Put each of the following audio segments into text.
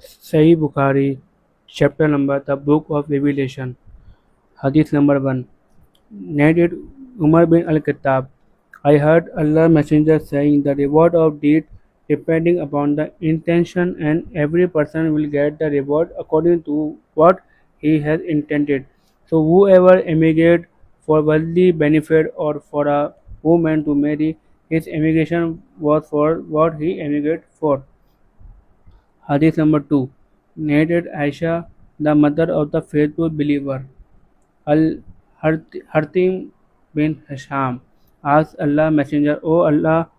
Sahih Bukhari, chapter number The Book of Revelation, Hadith number 1. Narrated Umar bin Al-Khattab. I heard Allah's Messenger saying, the reward of deed depending upon the intention, and every person will get the reward according to what he has intended. So whoever emigrates for worldly benefit or for a woman to marry, his emigration was for what he emigrated for. Hadith number 2. Narrated Aisha, the mother of the faithful believer, Al-Harthim bin Hisham, asked Allah Messenger, O Allah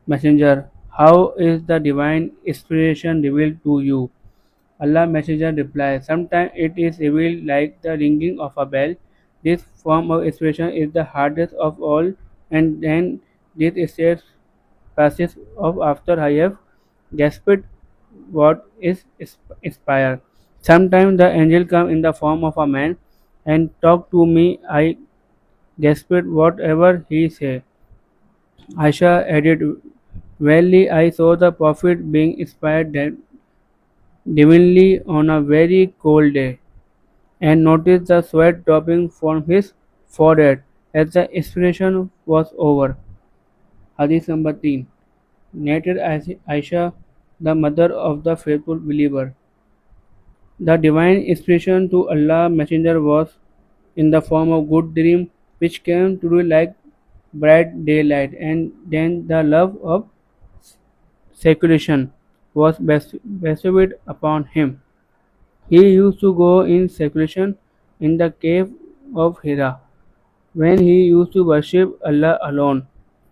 Messenger, how is the divine inspiration revealed to you? Allah Messenger replied, sometimes it is revealed like the ringing of a bell. This form of inspiration is the hardest of all, and then this state passes off after I have gasped what is inspired. Sometimes the angel come in the form of a man and talk to me. I gasped whatever he say. Aisha added, verily I saw the Prophet being inspired divinely on a very cold day, and noticed the sweat dropping from his forehead as the inspiration was over. Hadith number 3. Narrated Aisha, the mother of the faithful believer. The divine inspiration to Allah Messenger was in the form of good dream which came to be like bright daylight, and then the love of circulation was bestowed upon him. He used to go in circulation in the cave of Hira when he used to worship Allah alone,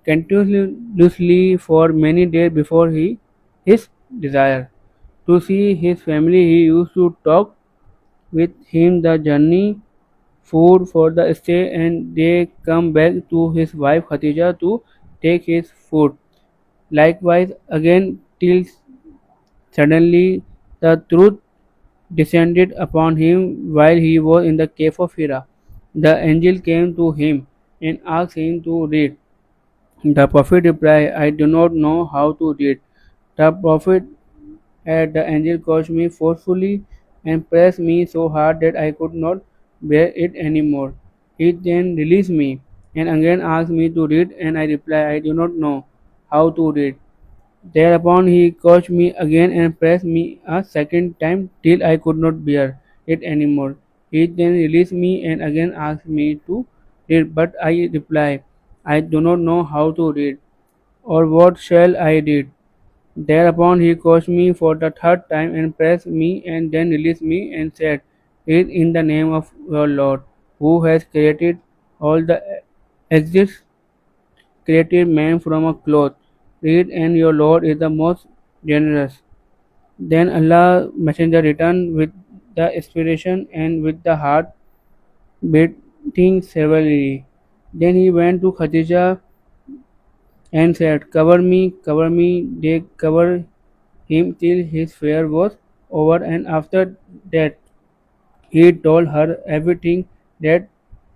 continuously for many days before his desire. To see his family, he used to talk with him the journey, food for the stay, and they come back to his wife Khatija to take his food. Likewise, again, till suddenly the truth descended upon him while he was in the cave of Hira. The angel came to him and asked him to read. The Prophet replied, I do not know how to read. The Prophet had the angel caused me forcefully and pressed me so hard that I could not bear it anymore. He then released me and again asked me to read, and I replied, I do not know how to read. Thereupon he caused me again and pressed me a second time till I could not bear it anymore. He then released me and again asked me to read, but I replied, I do not know how to read, or what shall I read? Thereupon he caused me for the third time and pressed me and then released me and said, read in the name of your Lord, who has created all the exists, created man from a cloth. Read, and your Lord is the most generous. Then Allah Messenger returned with the inspiration and with the heart beating severely. Then he went to Khadija and said, cover me. They covered him till his fear was over, and after that he told her everything that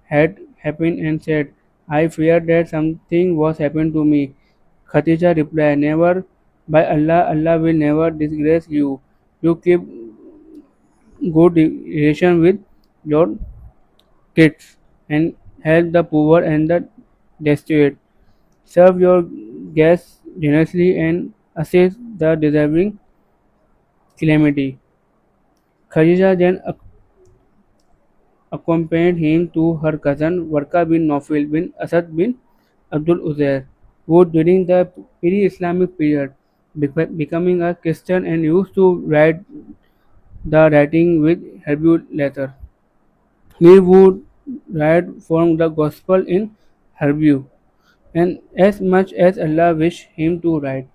had happened and said, I feared that something was happened to me. Khadija replied, never, by Allah, Allah will never disgrace you. You keep good relation with your kids and help the poor and the destitute. Serve your guests generously and assist the deserving calamity. Khadija then accompanied him to her cousin Warqa bin Nawfal bin Asad bin Abdul Uzair, who during the pre-Islamic period becoming a Christian and used to write the writing with Hebrew letter. He would write from the gospel in Hebrew, and as much as Allah wished him to write.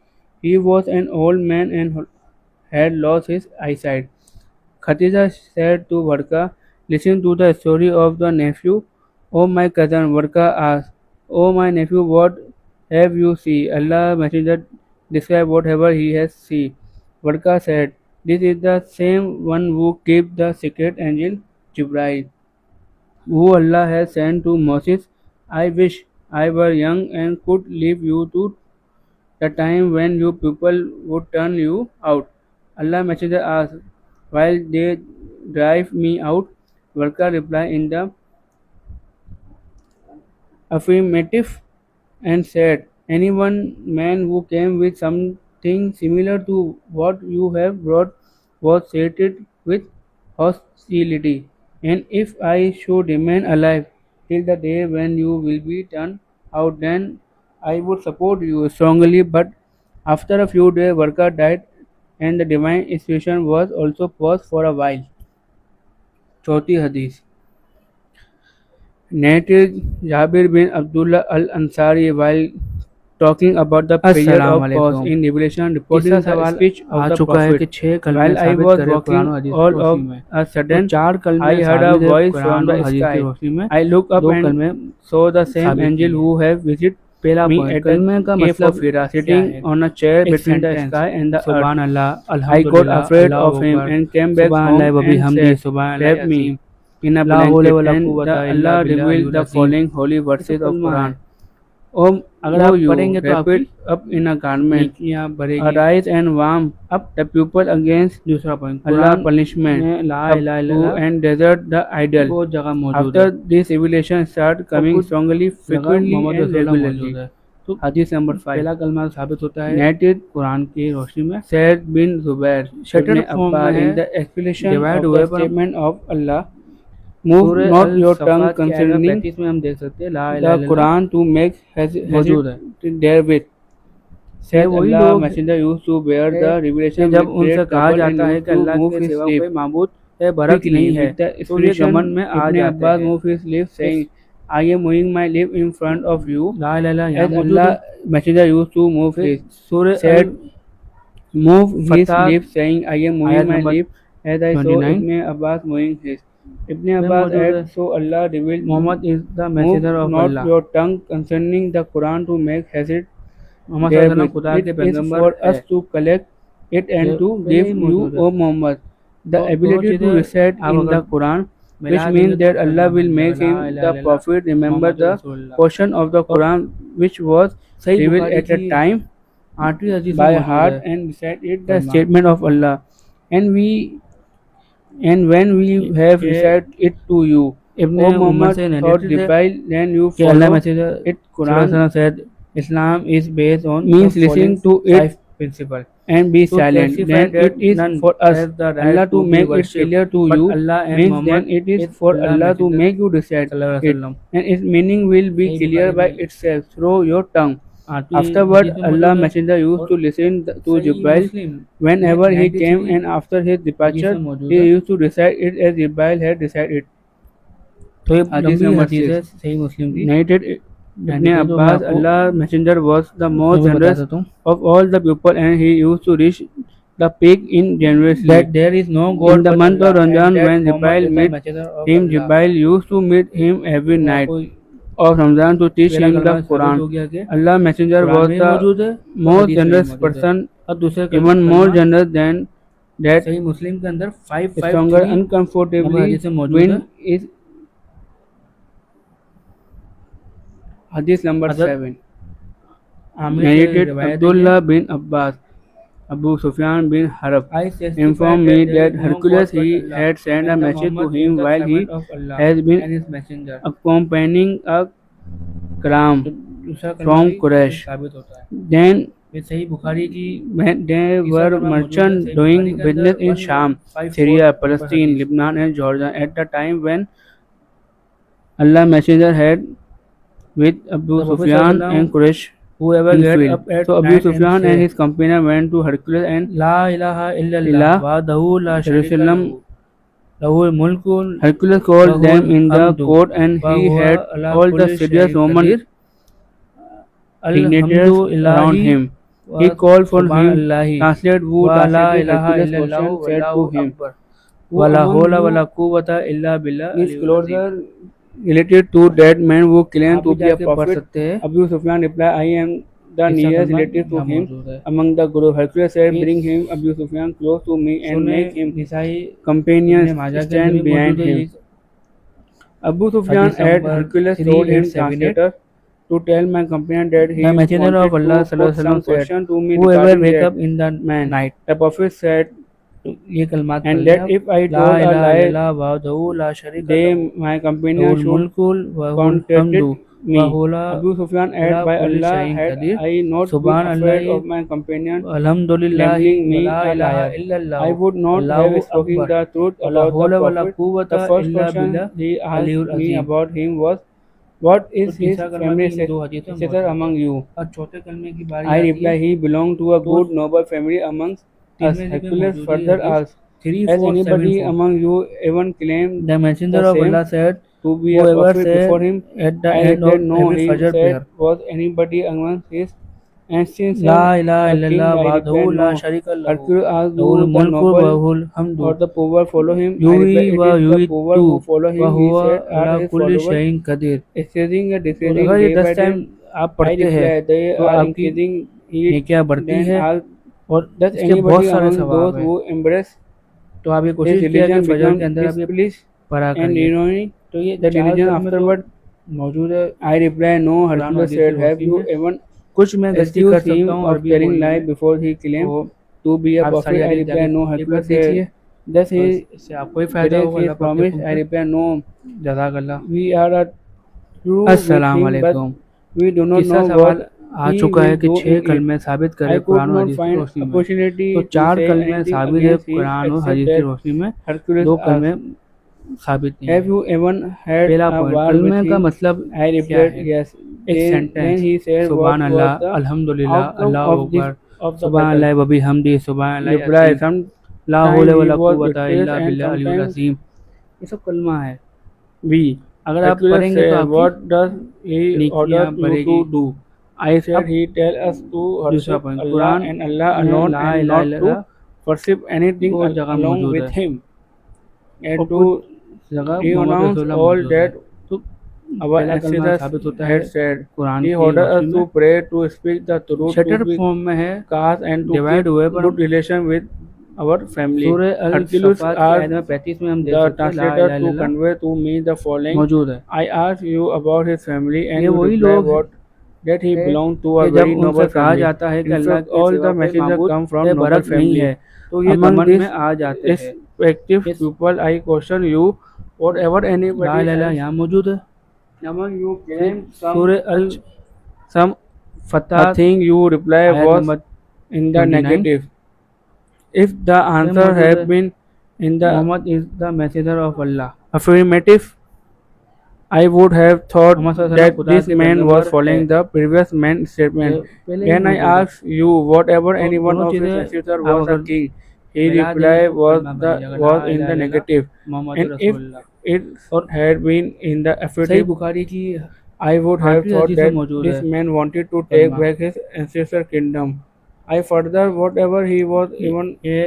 He was an old man and had lost his eyesight. Khatija said to Warqa, listen to the story of the nephew. O my cousin, Warqa asked, O my nephew, what have you seen? Allah Messenger described whatever he has seen. Warqa said, this is the same one who kept the secret angel Jibreel, who Allah has sent to Moses. I wish I were young and could leave you to the time when you people would turn you out. Allah Messenger asked, while they drive me out? Worker replied in the affirmative and said, anyone man who came with something similar to what you have brought was treated with hostility. And if I should remain alive till the day when you will be turned out, then I would support you strongly. But after a few days, Varka died, and the divine inspiration was also paused for a while. चौथी हदीस narrated Jabir bin Abdullah al-Ansari while talking about the period of pause in Revelation, reporting the speech of the Prophet. While I was walking, all of a sudden I heard a voice from the sky. I looked up and saw the same angel who had visited me at the cave of Hira, sitting on a chair between the sky and the earth. I got afraid of him and came back home and said, "Wrap me in a blanket." And Allah revealed the following holy verses of Quran. O you, wrap it up in a garment, arise and warm up the people against Allah's punishment, and desert the idol. After this revelation start coming strongly, frequently and regularly. हदीस number 5 पहला कलमा साबित होता है narrated Quran की रोशनी में सैयद बिन जुबैर इब्न Abbas in the explanation of the statement of Allah, move not your tongue concerning the Quran to make hesitate therewith. Said Allah, Messenger used to bear the revelation जब उनसे कहा जाता है कि अल्लाह के सिवा कोई माबूद है बरक नहीं है तो ये गमन में आ जाते हैं. Move his lips saying, I am moving my lip in front of you. As Allah Messenger used to move his said, move his lips saying, I am moving my lip as I saw Ibn Abbas moving his. Ibn Abbas said, so Allah revealed, Muhammad is the messenger of Allah. Not your tongue concerning the Quran to make hazard. It is for us to collect it and to give you, O Muhammad, the ability to recite in the Quran, which means that Allah will make him, the Prophet, remember the portion of the Quran which was revealed at the time by heart and recite it the statement of Allah. And when we have recited it to you, O Muhammad thought reply, then you follow it. Quran said Islam is based on means listen to it principle and be silent. Then it is for us Allah to make it clear to you. Means then it is for Allah to make you recite it, and its meaning will be clear by itself through your tongue. Afterward, Allah Messenger used to listen to Jibril whenever he came, and after his departure, he used to recite it as Jibril had recited it. Hadith number 6 narrated Ibn Abbas, Allah Messenger was the most generous of all the people, and he used to reach the peak in generosity. That there is no God in the month of Ramadan when Jibril met him. Jibril used to meet him every night of Ramadan to teach him the Quran. Allah Messenger was the most generous person, even more generous than that. Stronger uncomfortably wind is Hadith number 7 narrated Abdullah bin Abbas. Abu Sufyan bin Harb informed me that Hercules he had sent a message to him while he has been accompanying a Karam from Quraysh. Then there were merchants doing business in Sham, Syria, Palestine, Lebanon and Jordan at the time when Allah Messenger had with Abu Sufyan and Quraysh whoever get up at so Abu Sufyan and his companion went to Hercules and La ilaha illallah wahdahu la sharika lahu lahul mulku. Hercules called them in the court, and he had all the serious Roman dignitaries around him. He called for him, translate who Hercules question said to him, Wala hawla wala quwwata illa billah. Is closer related to that man who claimed to be a prophet. Abu Sufyan replied, I am the nearest relative to him among the group. Hercules said, bring him Abu Sufyan close to me and make him companions stand behind him. Abu Sufyan had Hercules told him translator to tell my companion that he wanted to put some question to me whoever wake up in the night. The prophet said, तो ये कलमात पढ़ and लें that आप। if I La told a इलाहा lie, इल्लल्लाह वहदहू ला शरीका they, लहू my companion, लहुल should मुल्कुल वहुल contradicted हम्दु me. वहुला Abu Sufyan अला added, by कुल्ली Allah, शैइन had Qadeer I not been सुभान afraid Allah of my companion अल्हम्दुलिल्लाहि labeling me वला a इलाहा liar, I इल्लल्लाहु would not have अल्लाहु spoken Akbar the truth वला about the हौला वला Prophet. The कुव्वता first इल्ला question बिल्लाह he asked Aliul me Azeem. about him was, what तो is his तीसरा कलमा family भी इन दो हदीसों में status मौजूद है। among you? और चौथे कलमे की बारी I आती है replied, he belonged to a तो good noble family amongst us. Tirmidhi में Hercules मौजूद है further हदीस asked, has anybody 3474। among you even claimed The messenger the of same Allah said, to be a whoever prophet said before him? at the I end replied, of no. every He Fajr said, prayer, was anybody amongst his ancestors La ilaha a king? illallah I wahdahu replied, la no. sharika lahu Hercules asked, do lahul the mulku wa noble lahul hamdu or the poor follow him? I yuhyi replied, it wa is the poor yumiitu who follow wa him. He huwa said, are ala his kulli followers shay'in qadir। increasing or तो decreasing अगर ये day 10 by day? Time आप I पढ़ते हैं replied, they तो are आपकी increasing. He नेकियां बढ़ती then है asked, और does इसके बहुत anybody सारे among सवाब those है। who embrace तो आप ये his कोशिश किया कि religion फजर become के अंदर आप ये displeased पढ़ा and करिए। irony तो ये the 4 religion कलमे तो afterward? मौजूद है I replied, no. कुरान और Hercules हदीस की said, have रोशनी you में। even कुछ मैं गलती कर accused सकता him हूँ of अरबी telling बोलने lie में, before he claimed तो to be a आप prophet? सारी I हदीस replied, no. एक बार Hercules देख said, लीजिए does तो he इससे आपको ही फायदा break होगा। his अल्लाह पाक के promise? हुक्म I पे replied, no. जज़ाकल्लाह। We are a true with अस्सलाम him, but वालेकुम। we do not तीसरा know सवाल what आ he चुका है will कि do 6 in it. कलमे साबित I करें could कुरान और not हदीस की find रोशनी में। opportunity तो to 4 say कलमे anything साबित है against him कुरान और except हदीस की that रोशनी में, Hercules 2 asked, कलमे साबित नहीं have है। you even had पहला a पॉइंट, war with कलमे का him? मतलब I क्या replied, है? yes. एक Then सेंटेंस, he said, सुभान what अल्लाह was the अल्हम्दुलिल्लाह outcome अल्लाहु of this Akbar of the सुभान battle? अल्लाह व बिहम्दी सुभान अल्लाह Reply, अज़ीम ला sometimes हौला he वला was कुव्वता victorious इल्ला and बिल्लाह अलियुल sometimes अज़ीम। ये सब कलमा है। we. अगर आप Hercules पढ़ेंगे तो said, आपकी what does he order नेकियां you बढ़ेगी। to do? I said, अब he tell us to दूसरा worship point, Allah Quran and Allah में alone ला and इलाहा not to इल्लल्लाह worship anything बहुत जगह along मौजूद with है him, और and to कुछ जगह मोहम्मद renounce रसूलुल्लाह all मौजूद है। that तो our पहला कलमा ancestors साबित होता है had said. कुरान He की ordered us रोशनी to में। pray, to speak the truth, to shutter be form में है, caste, and to divide keep हुए पर good relation with our family. सूरह अल Hercules सफ़ात की आयत asked में 35 में हम देख the सकते हैं ला translator इलाहा to इल्लल्लाह convey to me the following. मौजूद है। I asked you about his family, and ये you वही replied लोग what that he है belonged to a कि very जब noble उनसे कहा family. जाता है कि In अल्लाह fact, के all सिवा the कोई messengers माबूद come from है noble बरक नहीं family. है, तो ये Among गमन these में आ जाते हैं। respective इस people, I question you, whatever La anybody इलाहा else यहाँ मौजूद है। among you फिर claim सूरह अल some a फतह thing, you reply आयत was number in the 29 negative. If the में answer मौजूद had है been in the Muhammad is the messenger of Allah. affirmative, I would have thought Muhammad सल्लल्लाहु अलैहि that वसल्लम खुदा this के man was पैगंबर है। following the previous man's ये statement. पहले ही Then I मौजूद है। asked you, whatever तो any one दोनों of his चीज़ें ancestors आप was a अगर king, he मिला देंगे replied तो was कलमा बन जाएगा ला was in इलाहा the इल्लल्लाह negative. मोहम्मद And if रसूलुल्लाह। it और had been in the सही affirmative, बुखारी की I would have 8वीं thought हदीस में that मौजूद this है man wanted to take कलमा। back his ancestor kingdom. I further, whatever he was even ये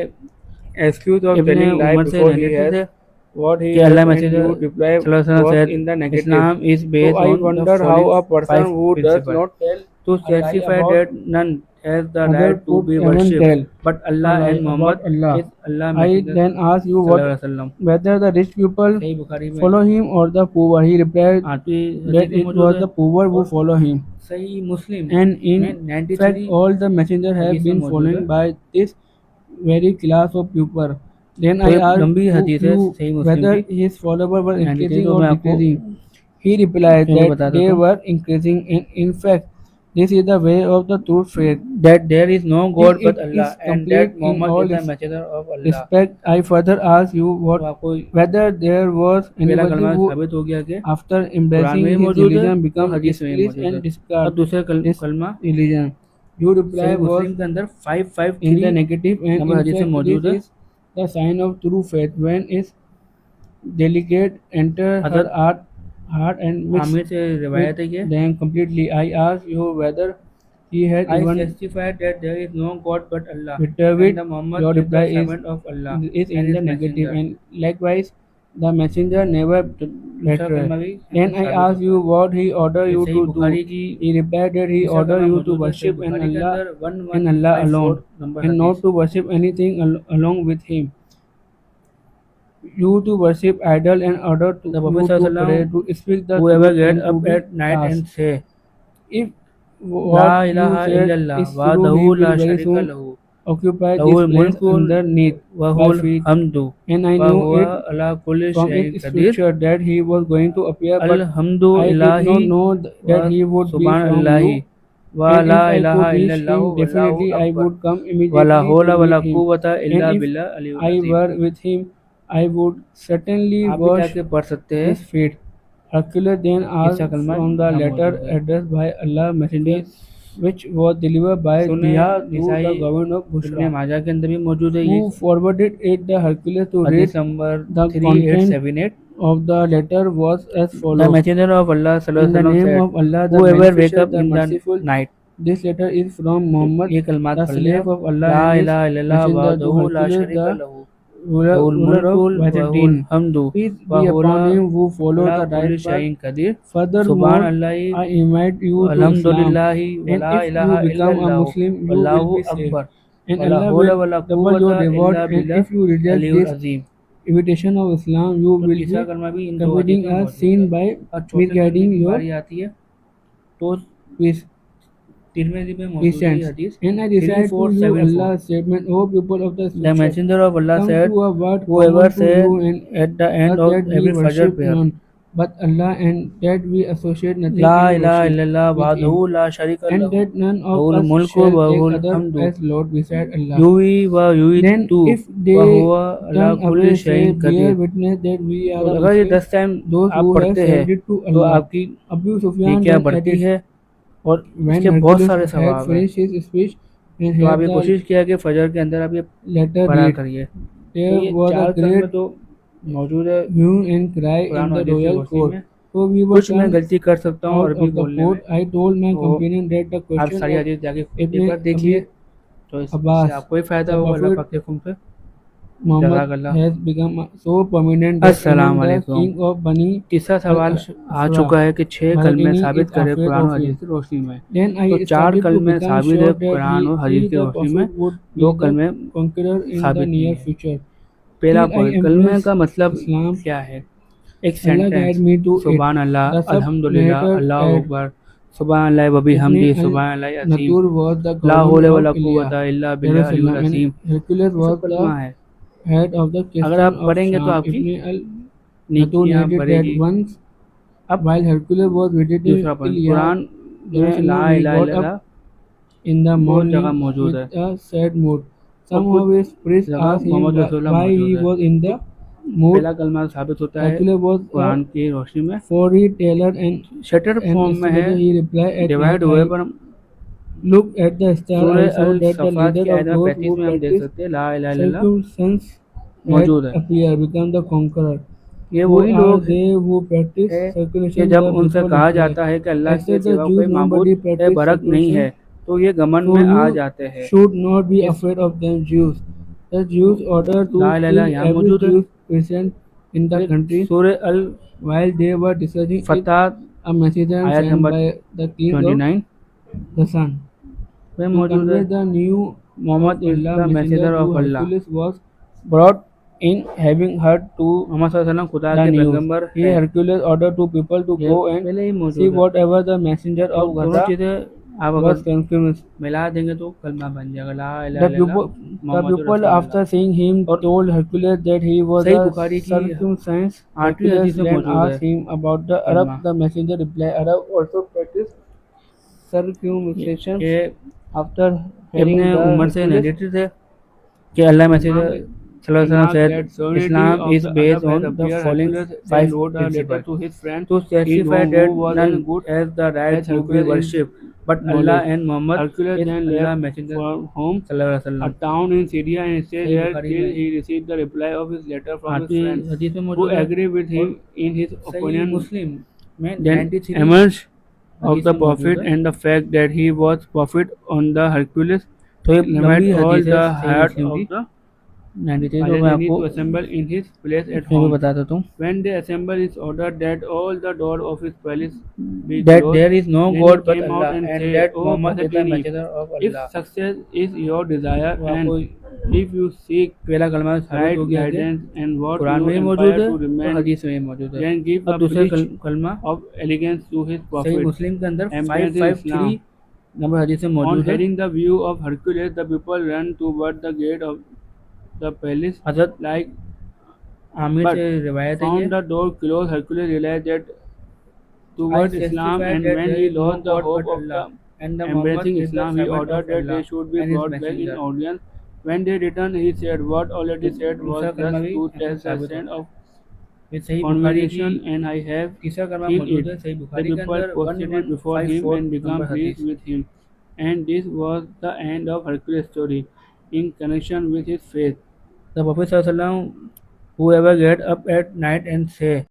accused of Ibn telling lie Umar से before he रिलेटेड has है what he कि has, Allah and messenger you reply सल्लल्लाहु अलैहि वसल्लम was said in the negative. Islam is So based I on the wonder how following a person 5 who does principles not tell to a lie certify about that none has the other right to could be even worshipped tell but Allah a lie and Muhammad about Allah. is Allah I messenger then asked you सल्लल्लाहु अलैहि वसल्लम। whether the rich people सही बुखारी में follow him or the poor. He replied 8वीं that हदीस में it मौजूद was है the poor who और follow him. सही मुस्लिम And में in 93 fact, all the messengers have हदीस में been मौजूद following है। by this very class of people. Then तो I ये asked लंबी हदीस है you सही मुस्लिम whether की his followers were 93, increasing तो or मैं आपको decreasing. He replied पहले that बता they देता हूँ were increasing, and in fact, this is the way of the true faith. that there is no God Till but it Allah is and complete that in Muhammad all is the its messenger of Allah। respect, I further asked you तो आपको whether there was पहला anybody कलमा who, साबित हो गया कि after Quran embracing में ही his मौजूद है religion, और become हदीस में ही displeased मौजूद है। and और discard दूसरा this कलमा religion. Your सही reply was मुस्लिम के अंदर in the 553 negative, and number in हदीस में fact, मौजूद this है। is the sign of true faith. When its delicate enter her Hazrat heart and mix Aamir से with रिवायत है कि them completely. I asked you whether he had I even testify that there is no God but Allah betrayed and it. the Muhammad Your is the reply servant of Allah is and in his the negative, messenger। and likewise the messenger never दूसरा betrayed. कलमा भी Then I साबित asked होता you है। what he ordered ये you सही to do. Bukhari की He replied that he तीसरा ordered कलमा you to मौजूद है सही worship and बुखारी के Allah अंदर and Allah 1154 alone, number and हदीस। not to worship anything along with him. You to worship idol, and order to The you Prophet to sallallahu pray, alaihi wasallam, to speak the whoever truth, get and to up be at night fast. and say If ला what you इलाहा said इल्लल्लाह is true, वहदहू he ला will very शरीका soon लहू occupy Lahul this place mulkul underneath wa my hul feet, hamdu and I wa knew huwa it ala kulli from shay'in its qadir. scripture that he was going to appear, but Alhamdu I did illahi not know wa that he would be subhan from allahi you. wa And la if I ilaha could reach illallahu him, wallahu definitely I akbar would come wa la immediately to hawla wa la meet him. quwwata illa And if billah aliyul I azim. were with him, I would certainly आप भी wash जाके पढ़ सकते हैं। his feet. Hercules then इसका asked कलमा from the यहाँ letter मौजूद है। addressed by Allah Messenger, which was delivered by सुने Diya to Nasai the governor of Ibn Bushra, माजा के अंदर भी मौजूद है ये who forwarded it the Hercules to read. हदीस number The content 3878। of the letter was as The follows: messenger of Allah In the sallallahu name alaihi of Allah, wasallam the whoever wake Beneficent, up the in the Merciful. night This letter is from Muhammad, ये कलमात the पढ़ ले slave of Allah, La and his इलाहा इल्लल्लाह messenger to वहदहु La Hercules, शरीका the लहू ruler लहुल of मुल्कुल वहुल Byzantine. हम्दु Peace व be हुवा upon him who follows अला the कुल्ली right path. शैइन कदीर सुभान Furthermore, अल्लाहि I invite you to Islam, अल्हम्दुलिल्लाहि व and ला if इलाहा you become a इल्लल्लाह Muslim, you will वल्लाहु be saved, Akbar and वला Allah हौला will वला double your कुव्वता reward. इल्ला And बिल्लाह if you reject Aliul this Azeem. invitation of Islam, you तो will तीसरा be कलमा भी इन दो committing हदीस में a मौजूद sin है। by और चौथे कलमे misguiding की your बारी आती है तो peace. तिरमिज़ी में मौजूद है ये Christians. हदीस And I recite to you 3474। Allah's statement, O people of the The scripture, messenger of Allah come said, to a word whoever common to said you, and at the end that of we every Fajr worship prayer, none but Allah, and that we associate nothing La in ilaha worship illallah with wahdahu Him, la sharika and lahu that none of lahul us mulku shall wa take lahul other hamdu as Lord beside Allah. yuhi wa Then, yuitu if wa they huwa ala turn kulli away, say, shay'in bear qadir। witness that we are तो the अगर ये Muslims, 10 time those आप who have पढ़ते हैं said it to तो Allah. आपकी Abu Sufyan नेकियां then बढ़ती added, है और when इसके बहुत Hercules सारे had सवाब हैं। finished his speech and तो आप had ये the कोशिश किया कि फजर के अंदर आप ये letter पढ़ा read, करिए। तो there ये was a चार कलमे great तो मौजूद है hue and cry Quran in और the हदीस की royal रोशनी court. में। So we were कुछ मैं turned गलती कर सकता हूँ out अरबी of the बोलने में, court. I told my तो companion that the आप question सारी of हदीस जाके एक Ibn बार देखिए Abi तो इससे Abbas, आपको ही फायदा the होगा अल्लाह Prophet पाक के हुक्म से। Muhammad जज़ाकल्लाह। has become so prominent that अस्सलाम even the वालेकुम। king of Bani तीसरा सवाल आ al-Ashra चुका है कि 6 कलमे Baladini साबित is करें afraid कुरान और of हदीस him. की रोशनी में। Then I तो 4 started to कलमे become साबित है sure that कुरान और he, हदीस की the रोशनी में, Prophet would 2 be the कलमे conqueror in the साबित नहीं near है। future. पहला Till I पॉइंट कलमे embrace का मतलब Islam, क्या है। एक Allah sentence guide me to it. सुभान अल्लाह The अल्हम्दुलिल्लाह sub-narrator अल्लाहु add, अकबर सुभान अल्लाह व Ibn बिहम्दी सुभान अल्लाह अज़ीम al-Natur was the ला हौला governor वला of Ilya, कुव्वता इल्ला बिल्लाह अलियुल Jerusalem, अज़ीम। and Hercules ये सब was कलमा the है। head of the अगर Christian आप of पढ़ेंगे तो Sham. आपकी Ibn al-Natur नेकियां narrated that बढ़ेगी। once, अब while Hercules was visiting दूसरा पॉइंट Ilya, कुरान में ला Jerusalem, he इलाहा got इल्लल्लाह up in the बहुत जगह morning मौजूद with है a sad mood. और Some कुछ of his priests जगह asked him मोहम्मद रसूलुल्लाह why मौजूद he है। was in तो the mood. पहला कलमा साबित होता है Hercules was कुरान a की रोशनी में। storyteller and shutter an form में है, estimator. He replied, at divide night हुए I पर हम looked at the star. सूरह I saw Al that the सफ़ात leader की of आयत में those 35 who में हम देख practice सकते हैं ला इलाहा इल्लल्लाह circumstance had मौजूद है। appeared, become the conqueror. ये Who वही are लोग they who practice है कि circumcision? जब The उनसे people कहा replied, जाता है कि अल्लाह के except the सिवा Jews, कोई माबूद nobody है practice बरक नहीं है, circumcision. तो ये घमंड So में आ you जाते हैं। should not be इस afraid of them, Jews. The Jews ordered to ला इलाहा इल्लल्लाह kill यहाँ every मौजूद है। Jew present in the फिर country. सूरह अल While they were discussing it, Fattah a messenger आयत sent number by the king of 29 the sun में to मौजूद है। convey the news Muhammad of is Allah. The Messenger messenger to of Allah Hercules was broad in having heard to Muhammad सल्लल्लाहु अलैहि वसल्लम खुदा the के news. पैगंबर He है। Hercules ordered two people to ये go and पहले ही see मौजूद है। whatever the messenger तो of दोनों Gaza चीज़ें आप was अगर confused. मिला देंगे तो कलमा बन जाएगा ला The इलाहा इल्लल्लाह people, the मोहम्मद people रसूलुल्लाह। after seeing him और told Hercules that he was सही a बुखारी की circumcised. 8वीं Hercules हदीस में then मौजूद है asked him about the कलमा। Arab. The messenger replied, Arab also practice circumcision. ये After hearing Ibn the Umar से Hercules, नरेटेड है कि अल्लाह मैसेंजर सल्लल्लाहु अलैहि वसल्लम said Islam is based on the following 5 principles to his friend to certify who that was none in good has the right as to be Hercules in worshipped but knowledge. Allah and Muhammad Hercules is then Allah left messenger for home, सल्लल्लाहु अलैहि a वसल्लम। town in Syria, and stayed सही there Bukhari till में he received the reply of his letter from his 8वीं friends, हदीस में who मौजूद है। agreed with him in his सही opinion. मुस्लिम में Then 93 emerged of हदीस the में मौजूद prophet है। and the fact that he was prophet on the Hercules तो ये limit लंबी all हदीस है the सही heart मुस्लिम of की the 93 तो मैं Palestinians आपको to assemble in his place at इसमें भी home. बता देता हूँ When they assembled, it ordered that all the door of his palace be that closed. there is no Then God he but came Allah out and and said, that O Muhammad is the Muhammad, messenger of if Allah। success is your desire तो आपको and if you seek पहला कलमा साबित right हो गया कि guidance and what Quran you में भी empire मौजूद है to और remain, हदीस में भी मौजूद है। then give अब a दूसरे pledge कलमा of allegiance to his सही prophet. मुस्लिम के अंदर Embrace Islam. 553 नंबर हदीस में On मौजूद है। hearing the view of Hercules, the people ran toward the gate of the palace Hazrat like Aamir but से रिवायत है ये। found the door closed. Hercules realized that I toward Islam, testify and that when there he is no lost the God hope but of Allah, and the Muhammad embracing is the Islam, he servant of ordered that they Allah should be and his brought back in messenger. audience. When they returned, he said, "What already said was दूसरा कलमा just भी to ऐसे test the साबित strength होता है। of ये सही बुखारी की conversation, and I have तीसरा कलमा healed मौजूद it." है सही The बुखारी के people अंदर prostrated before him 1154 and became number pleased हदीस। with him. And this was the end of Hercules' story in connection with his faith. The Prophet ﷺ, whoever get up at night and say